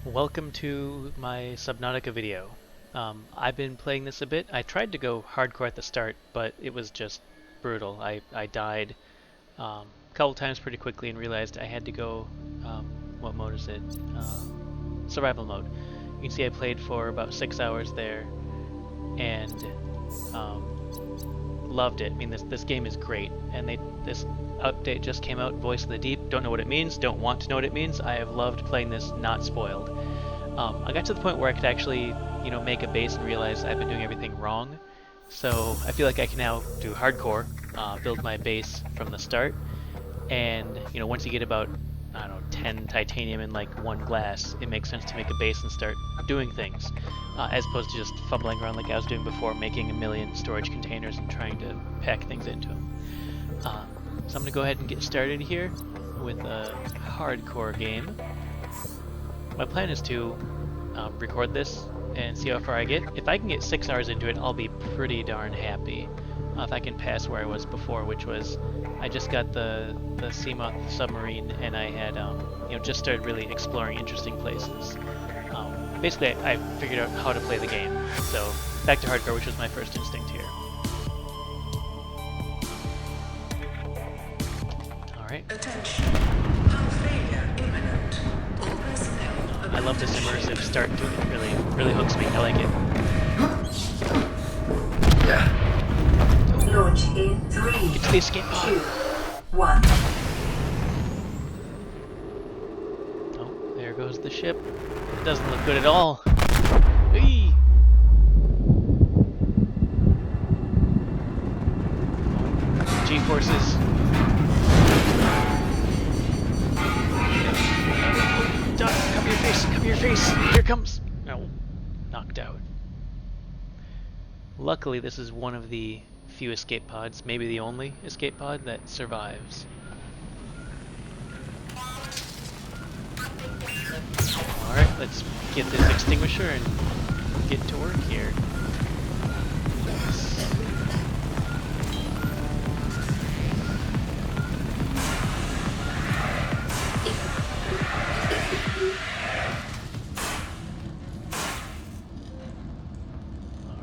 Welcome to my Subnautica video. I've been playing this a bit. I tried to go hardcore at the start, but it was just brutal. I died a couple times pretty quickly and realized I had to go, what mode is it? Survival mode. You can see I played for about 6 hours there and loved it. I mean, this game is great, and this update just came out, Voice of the Deep. Don't know what it means, don't want to know what it means. I have loved playing this not spoiled. I got to the point where I could actually, make a base and realize I've been doing everything wrong. So I feel like I can now do hardcore, build my base from the start, and once you get about, I don't know, 10 titanium and like 1 glass, it makes sense to make a base and start doing things, as opposed to just fumbling around like I was doing before, making a million storage containers and trying to pack things into them. So I'm going to go ahead and get started here with a hardcore game. My plan is to record this and see how far I get. If I can get 6 hours into it, I'll be pretty darn happy. If I can pass where I was before, which was I just got the Seamoth submarine, and I had just started really exploring interesting places. Basically, I figured out how to play the game. So back to hardcore, which was my first instinct here. Attention. Power failure imminent. All personnel. I love this immersive start to it. Really hooks me. I like it. Launch in 3, It's the escape 2, pod. 1. Oh, there goes the ship. It doesn't look good at all. Whee! G-forces. Cover your face! Cover your face! Here it comes! No. Knocked out. Luckily, this is one of the few escape pods, maybe the only escape pod, that survives. Alright, let's get this extinguisher and get to work here.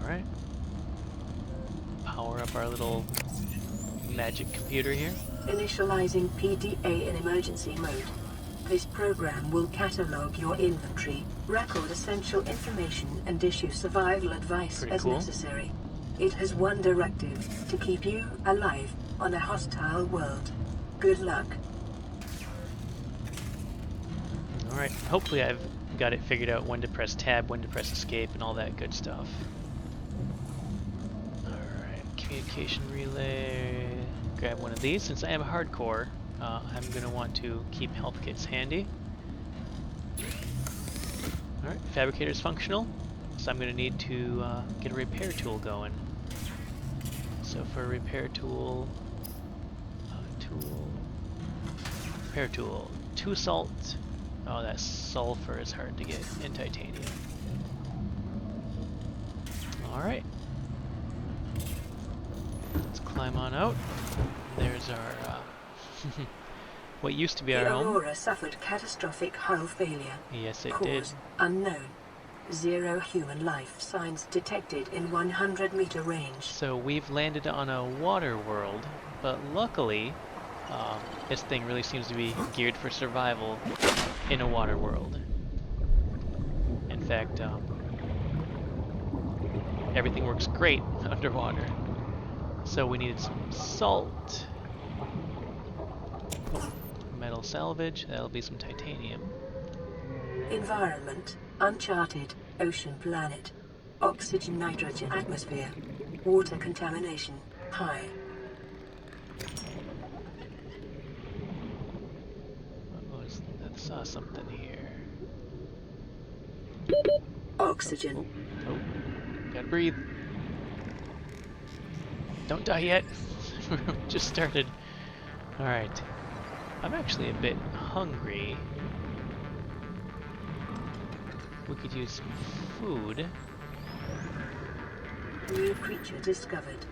Alright. Power up our little magic computer here. Initializing PDA in emergency mode. This program will catalog your inventory, record essential information, and issue survival advice Pretty as cool. necessary. It has one directive: to keep you alive on a hostile world. Good luck. Alright, hopefully I've got it figured out when to press tab, when to press escape, and all that good stuff. Alright, communication relay. Grab one of these. Since I am hardcore, I'm going to want to keep health kits handy. Alright, fabricator's functional, so I'm going to need to get a repair tool going. So for a repair tool, repair tool, 2 salt. Oh, that sulfur is hard to get in titanium. Alright. Let's climb on out. There's our, what used to be our The home. Aurora suffered catastrophic hull failure. Yes, it Cause did. unknown. 0 human life signs detected in 100-meter range. So we've landed on a water world, but luckily, this thing really seems to be geared for survival in a water world. In fact, everything works great underwater. So we needed some salt. Metal salvage, that'll be some titanium. Environment: uncharted, ocean planet. Oxygen nitrogen atmosphere. Water contamination high. What was that? I saw something here. Oxygen. Oh, gotta breathe. Don't die yet. Just started. Alright. I'm actually a bit hungry. We could use some food. New creature discovered.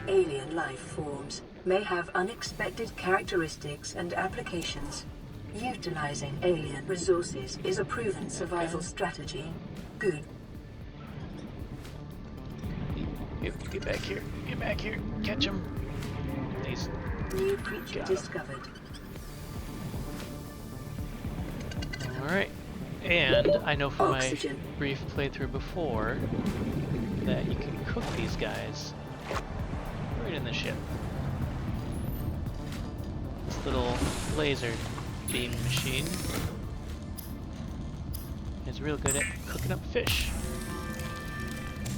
Alien life forms may have unexpected characteristics and applications. Utilizing alien resources is a proven survival strategy. Good. Get back here. Get back here. Catch him. He's New creature discovered. Alright. And I know from Oxygen. my brief playthrough before that you can cook these guys right in the ship. This little laser beam machine is real good at cooking up fish.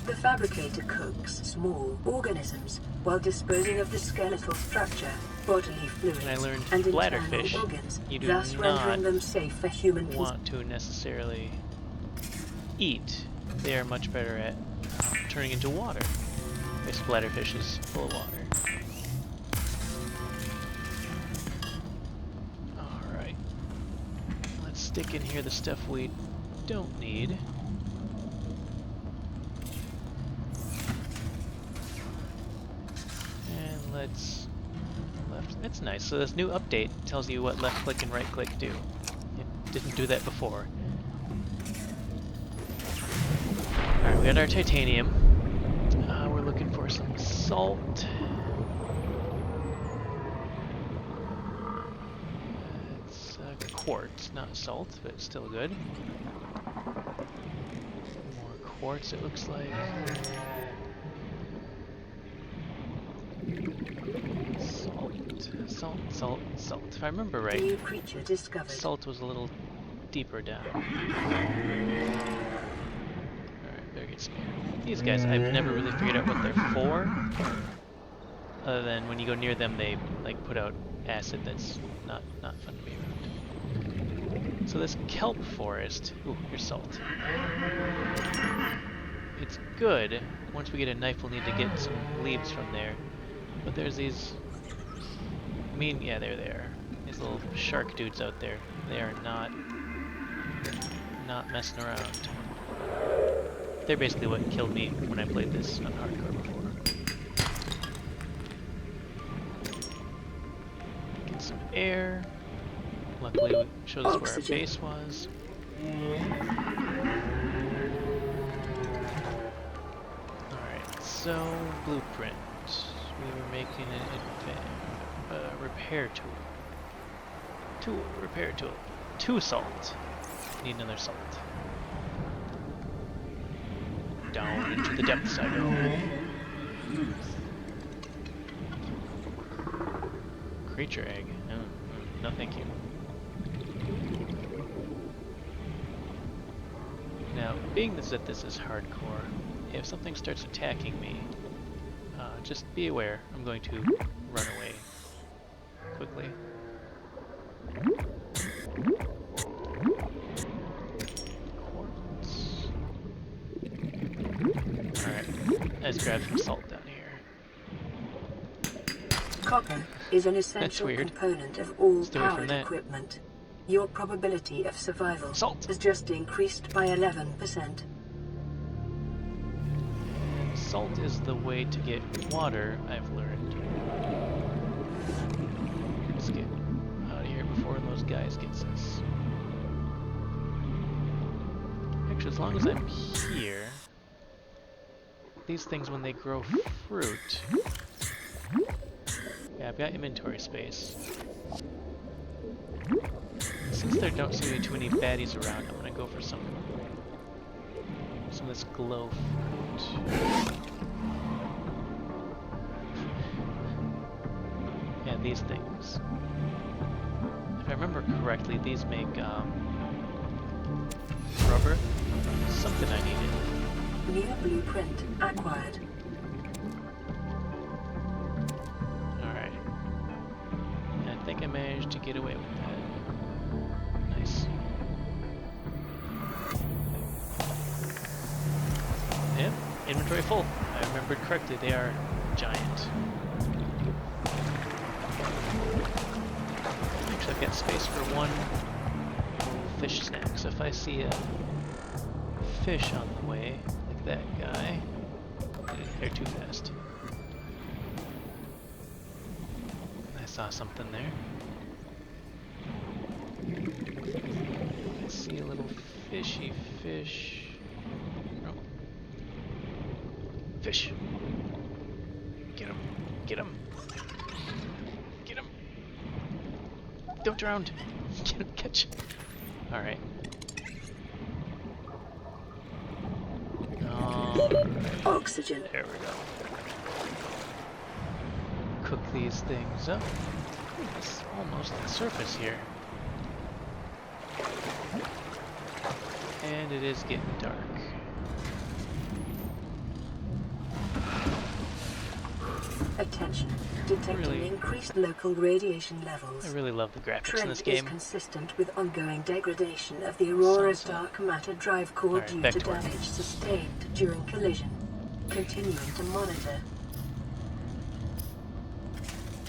The fabricator cooks small organisms while disposing of the skeletal structure, bodily fluids, And I learned and internal bladderfish, organs, you do thus rendering not them safe for human want to necessarily eat. They are much better at turning into water. This bladderfish is full of water. Alright. Let's stick in here the stuff we don't need. And let's left. That's nice. So this new update tells you what left click and right click do. It didn't do that before. Alright, we got our titanium. We're looking for some salt. It's quartz, not salt, but it's still good. More quartz, it looks like. Salt. If I remember right, New creature discovered. salt was a little deeper down. Alright, better get some air. These guys, I've never really figured out what they're for. Other than when you go near them, they like put out acid that's not fun to be around. So this kelp forest, ooh, here's salt. It's good. Once we get a knife, we'll need to get some leaves from there. But there's these, yeah, they're there. These little shark dudes out there. They are not messing around. They're basically what killed me when I played this on hardcore before. Get some air. Luckily, it shows us where our base was. Alright, so blueprint. We were making a repair tool. Repair tool. 2 salt. Need another salt. Down into the depths I go. Creature egg. No, thank you. Now, being that this is hardcore, if something starts attacking me, just be aware, I'm going to run away quickly. Quartz. Alright, let's grab some salt down here. Copper is an essential component of all powered equipment. Your probability of survival has just increased by 11%. Salt is the way to get water, I've learned. Let's get out of here before those guys get us. Actually, as long as I'm here, these things, when they grow fruit... Yeah, I've got inventory space. Since there don't seem to be too many baddies around, I'm gonna go for some of this glow fruit. Yeah, these things. If I remember correctly, these make rubber. Something I needed. New blueprint acquired. Alright. I think I managed to get away with that. Nice. Yep, inventory full. I remembered correctly, they are giant. Actually, I've got space for one fish snack, so if I see a fish on the way, like that guy, I didn't clear too fast. I saw something there. Fishy fish. No. Fish. Get him. Get him. Get him. Don't drown. Catch. Alright. Alright. Oxygen. There we go. Cook these things up. It's almost the surface here. And it is getting dark. Attention. Detecting increased local radiation levels. I really love the graphics Trend in this game. is consistent with ongoing degradation of the Aurora's dark matter drive core due to damage sustained during collision. Continuing to monitor.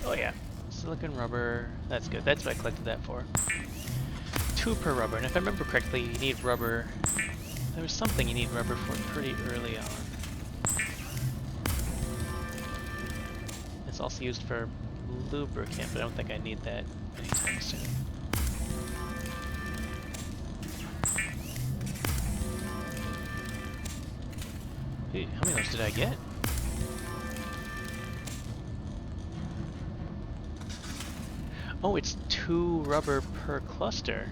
Oh yeah, silicon rubber. That's good. That's what I collected that for. 2 per rubber, and if I remember correctly, you need rubber. There was something you need rubber for pretty early on. It's also used for lubricant, but I don't think I need that anytime soon. Hey, how many of those did I get? Oh, it's 2 rubber per cluster.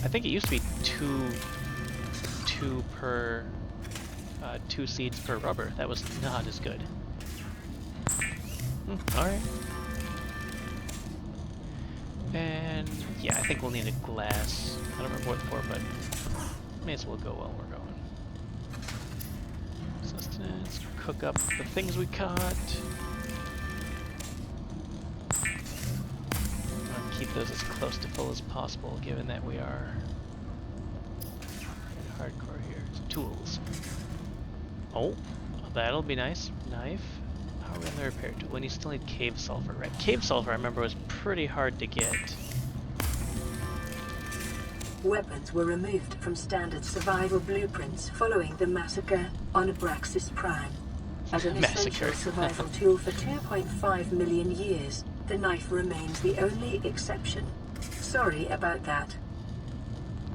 I think it used to be 2 per 2 seeds per rubber. That was not as good. Alright. And yeah, I think we'll need a glass. I don't remember what for, but may as well go while we're going. Sustenance, cook up the things we caught. Keep those as close to full as possible, given that we are hardcore here. So tools. Oh, that'll be nice. Knife. How are we on the repair tool? And you still need cave sulfur, right? Cave sulfur, I remember, was pretty hard to get. Weapons were removed from standard survival blueprints following the massacre on Abraxas Prime. As an essential survival tool for 2.5 million years, the knife remains the only exception. Sorry about that.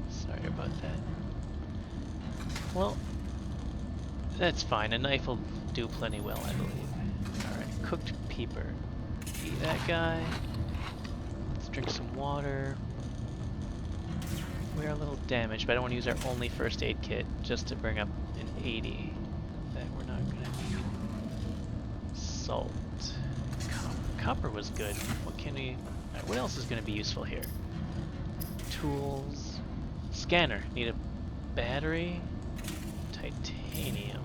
Sorry about that. Well, that's fine. A knife will do plenty well, I believe. Alright, cooked peeper. Eat that guy. Let's drink some water. We are a little damaged, but I don't want to use our only first aid kit just to bring up an 80. That we're not going to need. Salt. Copper was good. What can we... Right, what else is going to be useful here? Tools. Scanner. Need a battery. Titanium.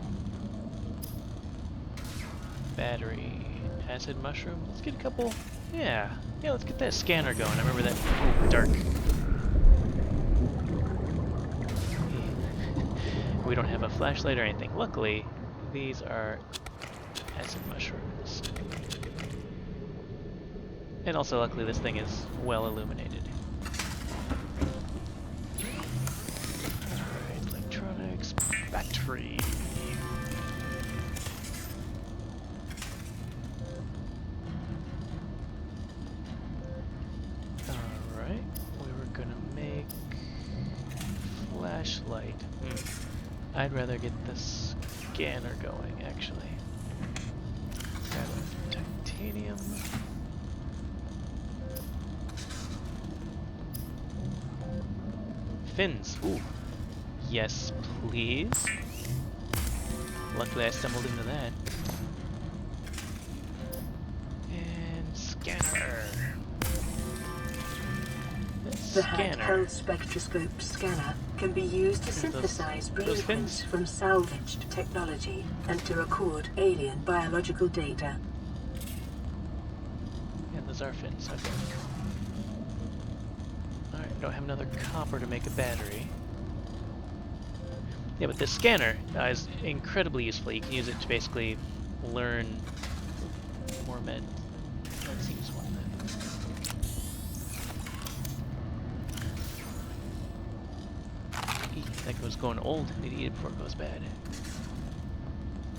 Battery. Acid mushroom. Let's get a couple... Yeah, let's get that scanner going. I remember that... Ooh, dark. We don't have a flashlight or anything. Luckily, these are acid mushrooms. And also, luckily, this thing is well illuminated. Alright, electronics, battery. Alright, we were gonna make flashlight. I'd rather get the scanner going, actually. Grab titanium. Fins. Ooh. Yes, please. Luckily I stumbled into that. And scanner. The handheld spectroscope scanner can be used to synthesize blueprints from salvaged technology and to record alien biological data. Yeah, those are fins, I think. Alright, I don't have another copper to make a battery. Yeah, but this scanner is incredibly useful. You can use it to basically learn more men. That seems one then. That was going old. Need to eat it before it goes bad.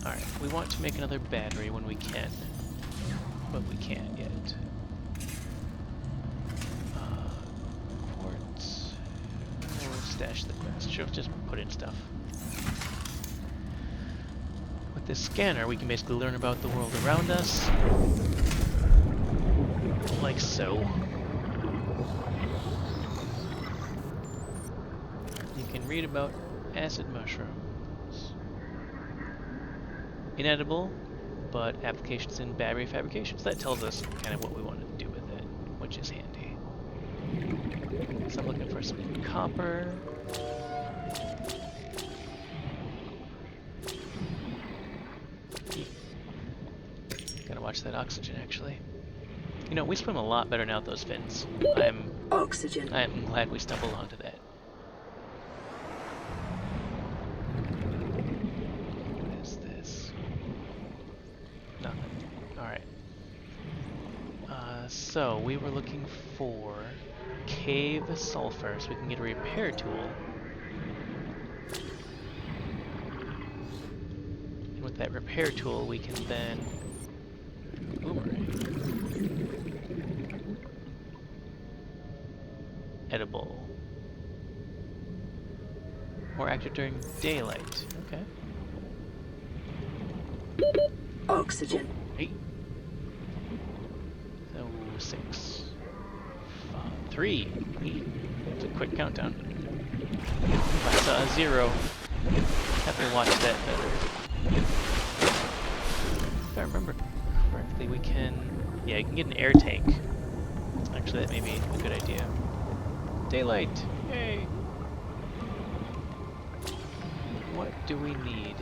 Alright, we want to make another battery when we can. But we can't yet. Quartz. stash the glass. Should have just put in stuff. With this scanner, we can basically learn about the world around us. Like so. You can read about acid mushrooms. Inedible, but applications in battery fabrication. So that tells us kind of what we want to do with it, which is handy. So I'm looking for some copper. Gotta watch that oxygen, actually. You know, we swim a lot better now with those fins. I'm glad we stumbled onto that. What is this? Nothing. Alright. So, we were looking for cave sulfur so we can get a repair tool. And with that repair tool, we can then... Boomerang. Edible. More active during daylight. Okay. Oxygen. 8. So 6. 3. It's a quick countdown. If I saw a 0, have to watch that better. If I remember correctly, we can... Yeah, you can get an air tank. Actually, that may be a good idea. Daylight! Yay! What do we need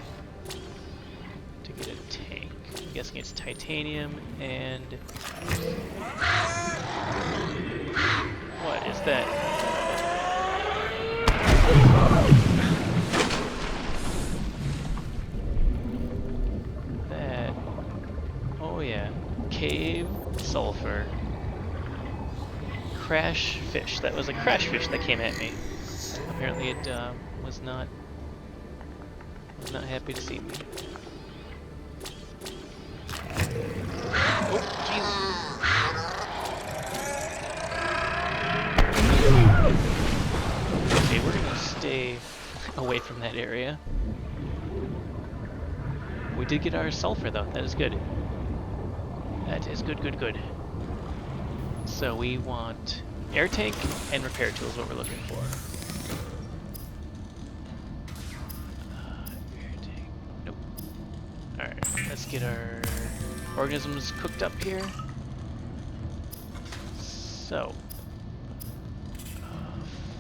to get a tank? I'm guessing it's titanium and... What is that? That... Oh yeah. Cave sulfur. Crash fish. That was a crash fish that came at me. Apparently it was not happy to see me. Oh, jeez. Okay, we're gonna stay away from that area. We did get our sulfur though. That is good. That is good, good, good. So we want air tank and repair tools, what we're looking for. Air tank. Nope. Alright, let's get our organisms cooked up here. So.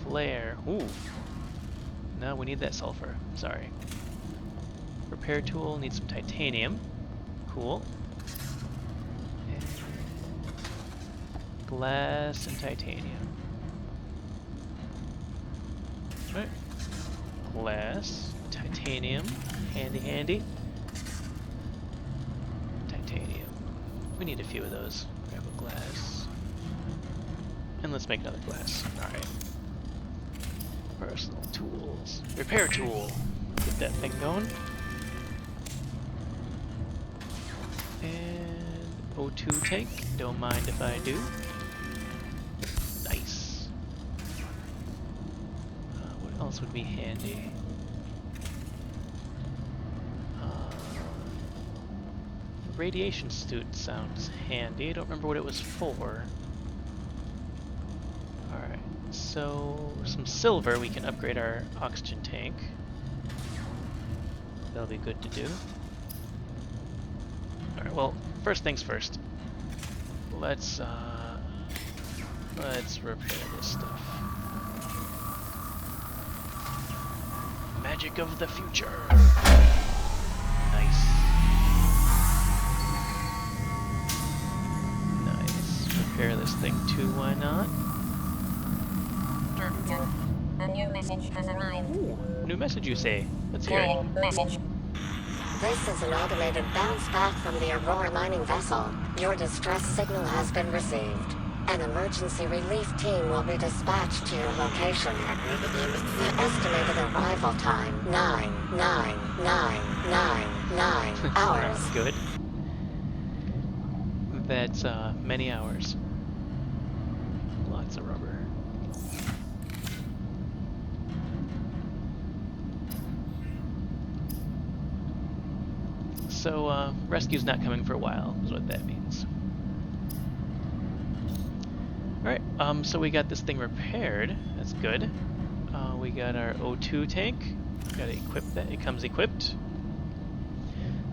Flare. Ooh. No, we need that sulfur. Sorry. Repair tool, needs some titanium. Cool. Glass and titanium. Right. Glass, titanium, handy handy. Titanium. We need a few of those. Grab a glass. And let's make another glass. Alright. Personal tools. Repair tool. Get that thing going. And O2 tank. Don't mind if I do. Nice. What else would be handy? Radiation suit sounds handy. I don't remember what it was for. Alright, so some silver, we can upgrade our oxygen tank. That'll be good to do. Alright, well, first things first. Let's repair this stuff. Magic of the future. Nice. Nice. Repair this thing too, why not? Captain, a new message has arrived. Ooh, new message you say. Let's hear it. Message. This is an automated bounce back from the Aurora mining vessel. Your distress signal has been received. An emergency relief team will be dispatched to your location. The estimated arrival time, 9 hours. Good. That's many hours. Lots of rubber. so rescue's not coming for a while, is what that means. Alright, so we got this thing repaired. That's good. We got our O2 tank. Gotta equip that. It comes equipped.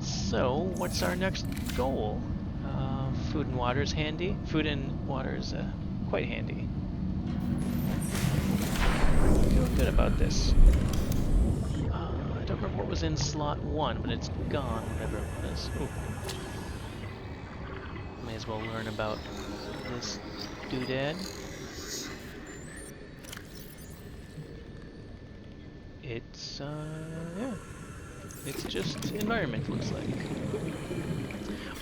So, what's our next goal? Food and water is handy. Food and water is quite handy. Feel good about this. I don't remember what was in slot 1, but it's gone, whatever it was. Ooh. May as well learn about this doodad. It's, yeah. It's just environment, looks like.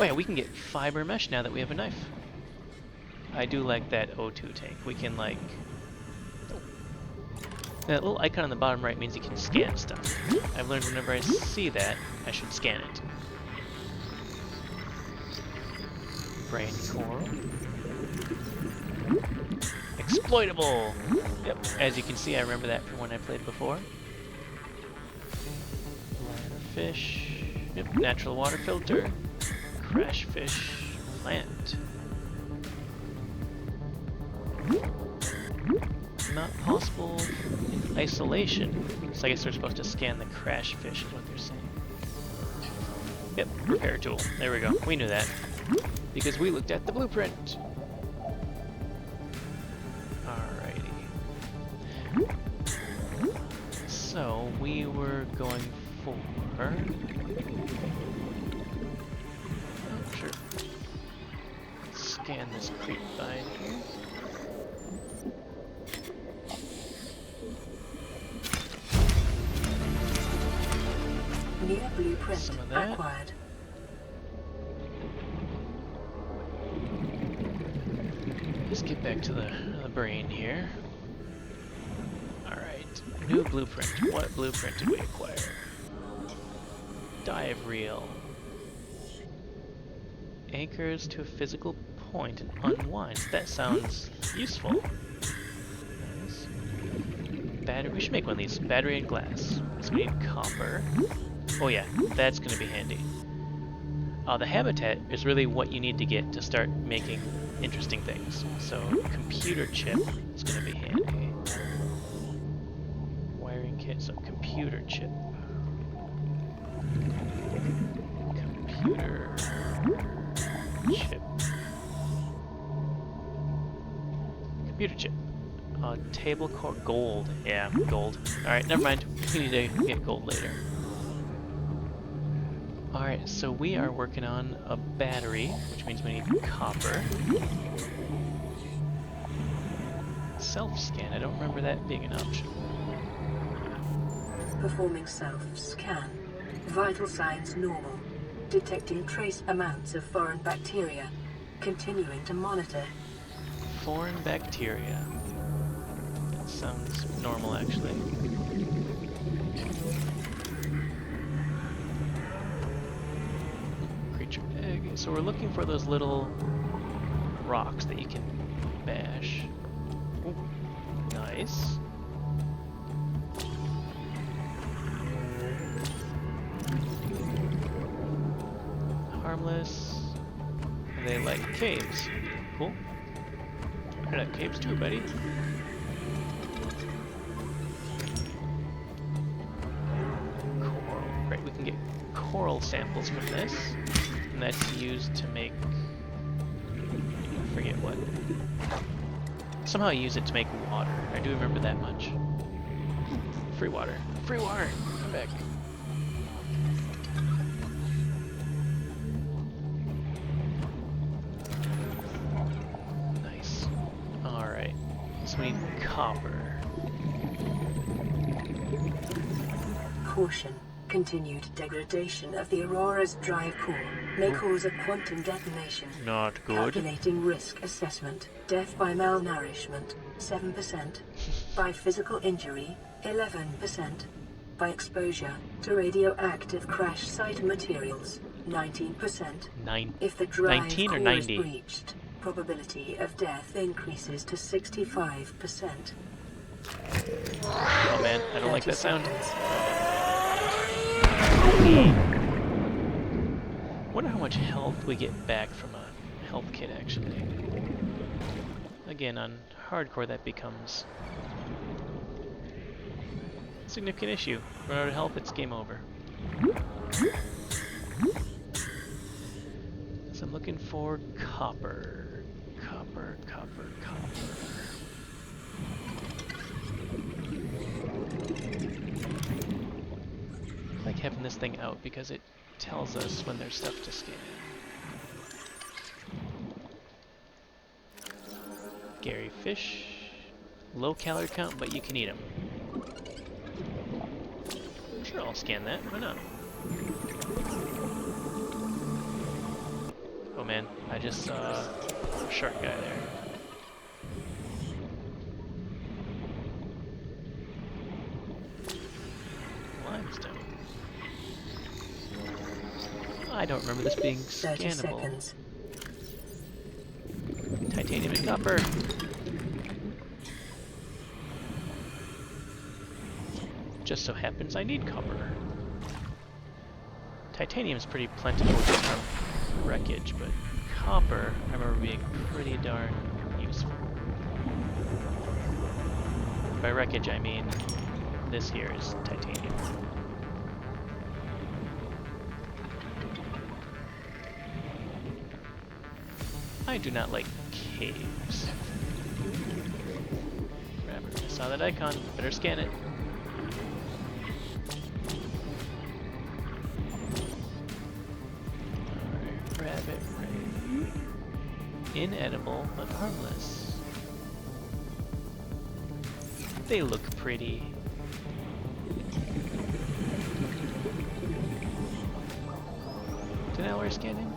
Oh yeah, we can get fiber mesh now that we have a knife. I do like that O2 tank. We can, like... That little icon on the bottom right means you can scan stuff. I've learned whenever I see that, I should scan it. Brain coral. Exploitable! Yep, as you can see, I remember that from when I played before. Fish. Yep, natural water filter. Crash fish. Plant. Not possible in isolation. So I guess they're supposed to scan the crash fish is what they're saying. Yep, repair tool. There we go. We knew that. Because we looked at the blueprint. Alrighty. So we were going for... Oh, sure. Scan this creep vine here. New blueprint Some of that. acquired. Let's get back to the brain here. Alright, new blueprint. What blueprint did we acquire? Dive reel. Anchors to a physical point and unwinds. That sounds useful. Nice. Battery. We should make one of these. Battery and glass. So we need copper. Oh yeah, that's going to be handy. The habitat is really what you need to get to start making interesting things. So computer chip is going to be handy. Wiring kit. So computer chip. Computer chip. Computer chip. Table core gold. Yeah, gold. Alright, never mind. We need to get gold later. Alright, so we are working on a battery, which means we need copper. Self-scan. I don't remember that being an option. Performing self-scan. Vital signs normal. Detecting trace amounts of foreign bacteria. Continuing to monitor. Foreign bacteria. That sounds normal, actually. Creature egg. So we're looking for those little rocks that you can bash. Ooh, nice. Harmless. They like caves. Cool. I like caves too, buddy. Coral. Right, we can get coral samples from this. And that's used to make... I forget what. Somehow I use it to make water. I do remember that much. Free water. Free water! Come back. Nice. Alright. So we need copper. Caution. Continued degradation of the Aurora's drive core may cause a quantum detonation. Not good. Calculating risk assessment. Death by malnourishment, 7%. By physical injury, 11%. By exposure to radioactive crash site materials, 19%. If the drive 19 or core 90? is breached, probability of death increases to 65%. Oh man, I don't like that sound. Wonder how much health we get back from a health kit, actually. Again, on hardcore that becomes a significant issue. Run out of health, it's game over. So I'm looking for copper. Copper, copper, copper. I like having this thing out because it tells us when there's stuff to scan. Gary fish. Low calorie count, but you can eat them. Sure, I'll scan that. Why not? Oh man, I just saw a shark guy there. Limestone. I don't remember this being 30 scannable. seconds. Titanium and copper. Just so happens I need copper. Titanium's pretty plentiful just from wreckage, but copper I remember being pretty darn useful. By wreckage I mean this here is titanium. I do not like caves. Rabbit, I saw that icon, better scan it. Alright, rabbit ray. Inedible, but harmless. They look pretty. Did I already scan in?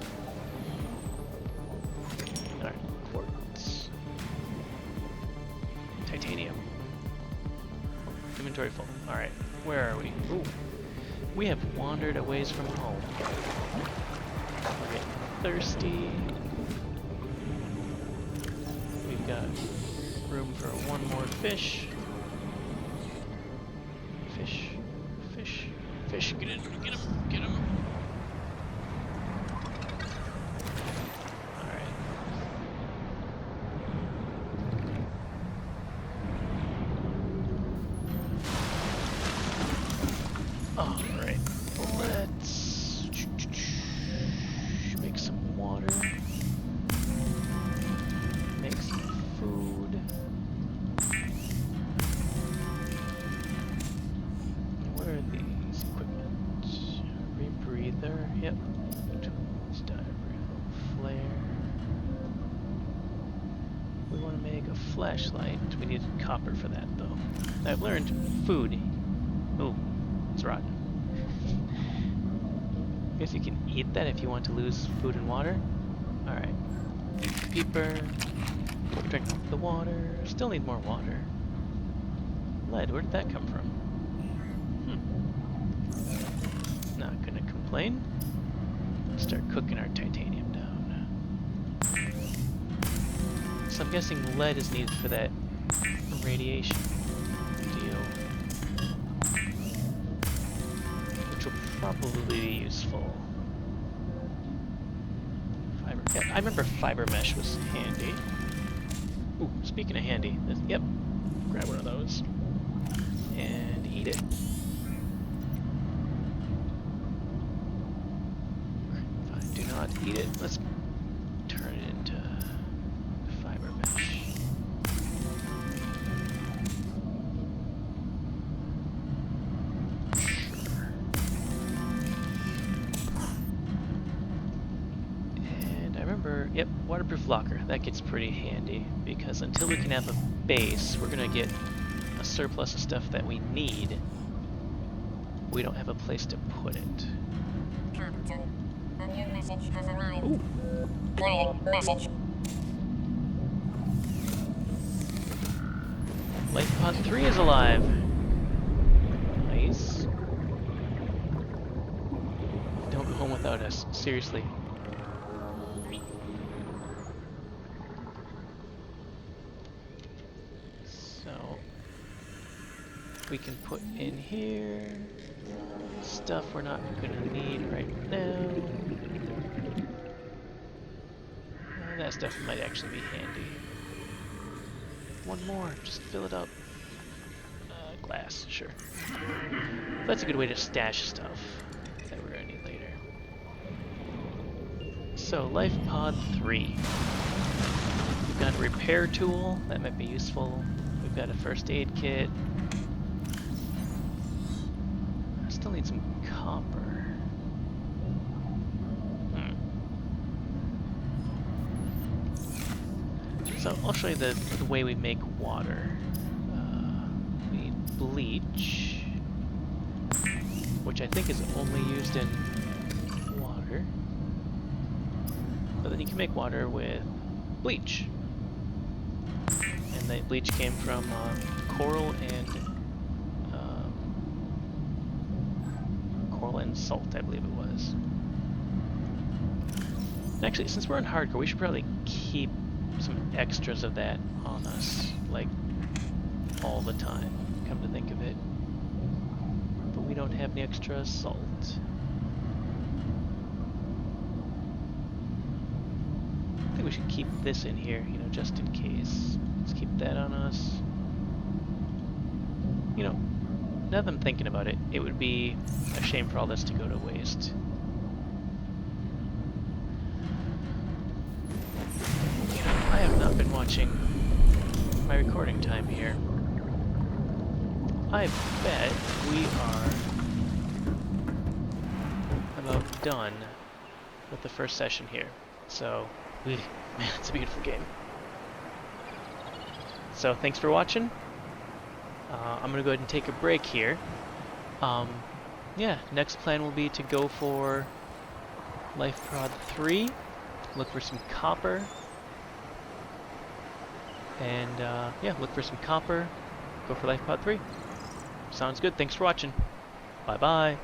Alright, quartz. Titanium. Inventory full. Alright, where are we? Ooh. We have wandered a ways from home. We're getting thirsty. We've got room for one more fish. Fish. Fish. Fish. Get in. Get him. Get him. Alright, let's make some water, make some food. What are these equipment? Rebreather, yep. Tools, diaphragm, flare. We want to make a flashlight. We need copper for that though. I've learned food. Ooh. It's rotten. I guess you can eat that if you want to lose food and water. Alright. Peeper. Drink the water. Still need more water. Lead, where did that come from? Not gonna complain. Let's start cooking our titanium down. So I'm guessing lead is needed for that radiation deal. Probably be useful. Fiber. Yeah, I remember fiber mesh was handy. Ooh, speaking of handy, yep. Grab one of those and eat it. If I do not eat it, let's turn it into fiber mesh. Yep, waterproof locker. That gets pretty handy because until we can have a base, we're gonna get a surplus of stuff that we need. We don't have a place to put it. Captain, a new message has arrived. Ooh. Playing message. Life Pod 3 is alive. Nice. Don't go home without us. Seriously. we can put in here. Stuff we're not gonna need right now. That stuff might actually be handy. One more, just fill it up. Glass, sure. That's a good way to stash stuff that we're gonna need later. So, Life Pod 3. We've got a repair tool, that might be useful. We've got a first aid kit. I still need some copper. So I'll show you the way we make water. We need bleach, which I think is only used in water. But then you can make water with bleach. And the bleach came from coral and salt, I believe it was. Actually, since we're in hardcore, we should probably keep some extras of that on us, like all the time, come to think of it. But we don't have any extra salt. I think we should keep this in here, you know, just in case. Let's keep that on us. You know, now that I'm thinking about it, it would be a shame for all this to go to waste. I have not been watching my recording time here. I bet we are about done with the first session here. So, man, it's a beautiful game. So, thanks for watching. I'm gonna go ahead and take a break here. Yeah, next plan will be to go for Life Pod 3, look for some copper, and yeah, look for some copper, go for Life Pod 3. Sounds good, thanks for watching. Bye-bye.